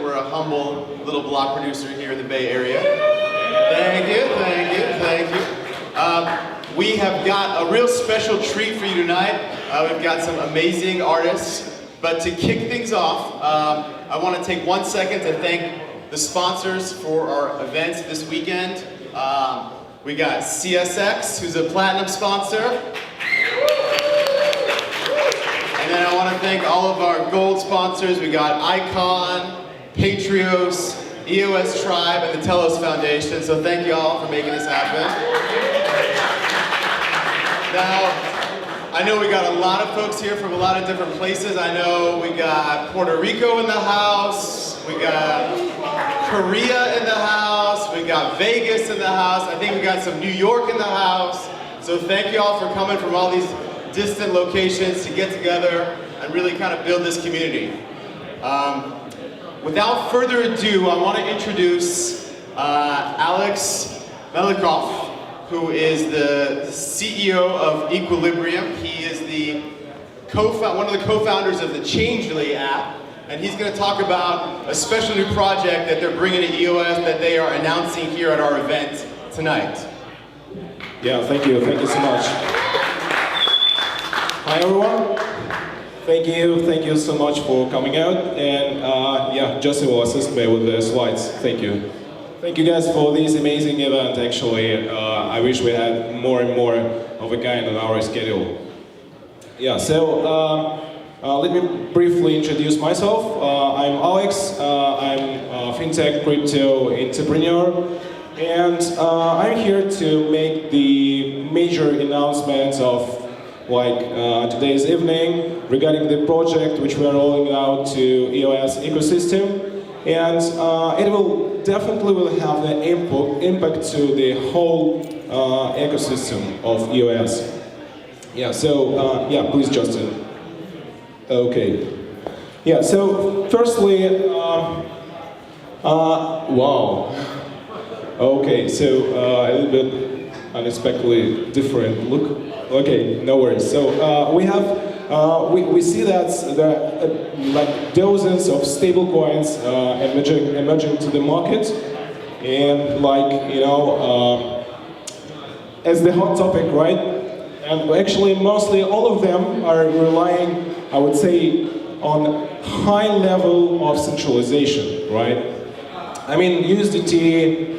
We're a humble little block producer here in the Bay Area. Thank you, thank you, thank you. We have got a real special treat for you tonight. We've got some amazing artists. But to kick things off, I want to take 1 second to thank the sponsors for our events this weekend. We got CSX, who's a platinum sponsor. And then I want to thank all of our gold sponsors. We got Icon, Patrios, EOS Tribe, and the Telos Foundation. So thank you all for making this happen. Now, I know we got a lot of folks here from a lot of different places. I know we got Puerto Rico in the house. We got Korea in the house. We got Vegas in the house. I think we got some New York in the house. So thank you all for coming from all these distant locations to get together and really kind of build this community. Without further ado, I want to introduce Alex Melikov, who is the CEO of Equilibrium. He is one of the co-founders of the Changely app, and he's going to talk about a special new project that they're bringing to EOS that they are announcing here at our event tonight. Yeah, thank you so much. Hi everyone, thank you so much for coming out, and yeah, Justin will assist me with the slides. Thank you guys for this amazing event. Actually, I wish we had more and more of a kind on our schedule. Yeah, so let me briefly introduce myself. I'm Alex, I'm a fintech crypto entrepreneur, and I'm here to make the major announcements of today's evening regarding the project which we are rolling out to EOS ecosystem, and it will definitely have an impact to the whole ecosystem of EOS. Yeah, so yeah, please, Justin. Okay. Yeah, so firstly, wow. Okay, so a little bit unexpectedly different look. Okay, no worries. So we have, we see that there are like dozens of stable coins emerging to the market, and as the hot topic, right? And actually, mostly all of them are relying, I would say, on high level of centralization, right? I mean, USDT,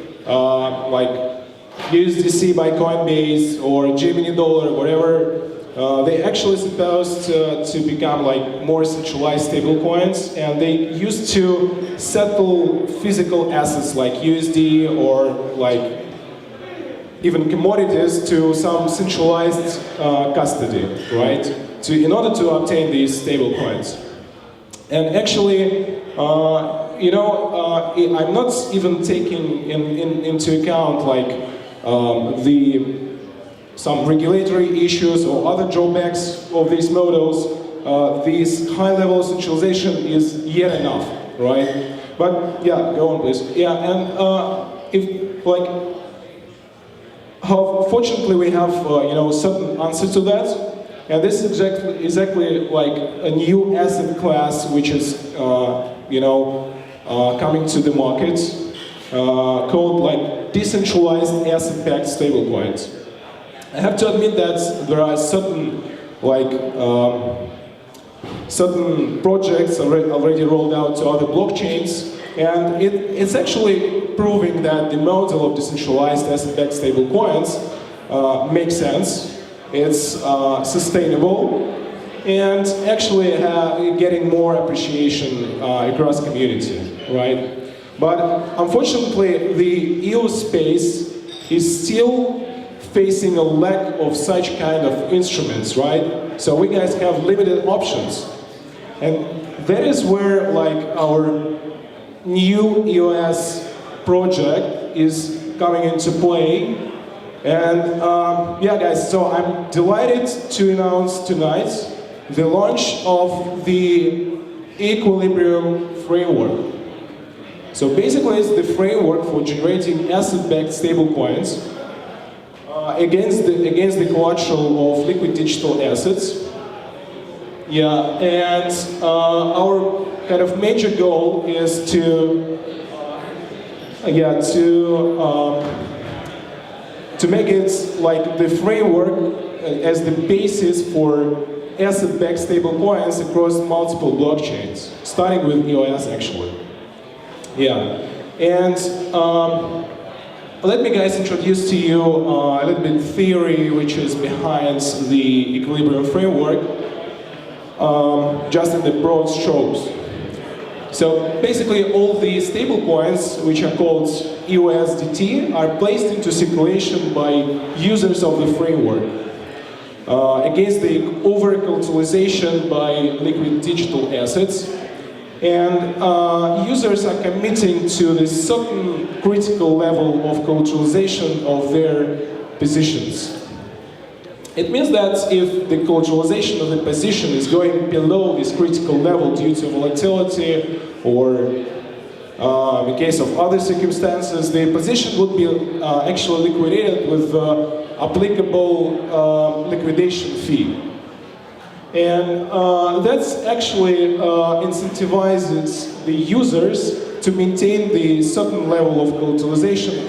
USDC by Coinbase or Gemini Dollar, whatever, they actually supposed to become more centralized stable coins, and they used to settle physical assets like USD or even commodities to some centralized custody, right? In order to obtain these stable coins. And actually, I'm not even taking into account some regulatory issues or other drawbacks of these models. This high level of centralization is yet enough, right? But yeah, go on please. Yeah, and fortunately we have certain answer to that. And this is exactly like a new asset class which is coming to the market, called decentralized asset-backed stablecoins. I have to admit that there are certain certain projects already rolled out to other blockchains, and it's actually proving that the model of decentralized asset-backed stablecoins makes sense. It's sustainable and actually getting more appreciation across community, right? But unfortunately, the EOS space is still facing a lack of such kind of instruments, right? So we guys have limited options, and that is where our new EOS project is coming into play. And yeah guys, so I'm delighted to announce tonight the launch of the Equilibrium framework. So basically it's the framework for generating asset-backed stablecoins against the collateral of liquid digital assets. Yeah, and our kind of major goal is to make it like the framework as the basis for asset-backed stablecoins across multiple blockchains, starting with EOS actually. Yeah, and let me guys introduce to you a little bit theory which is behind the Equilibrium framework, just in the broad strokes. So basically all the stablecoins, which are called EOSDT, are placed into circulation by users of the framework against the over-collateralization by liquid digital assets. And users are committing to this certain critical level of collateralization of their positions. It means that if the collateralization of the position is going below this critical level due to volatility or in case of other circumstances, the position would be actually liquidated with applicable liquidation fee. And that's actually incentivizes the users to maintain the certain level of collateralization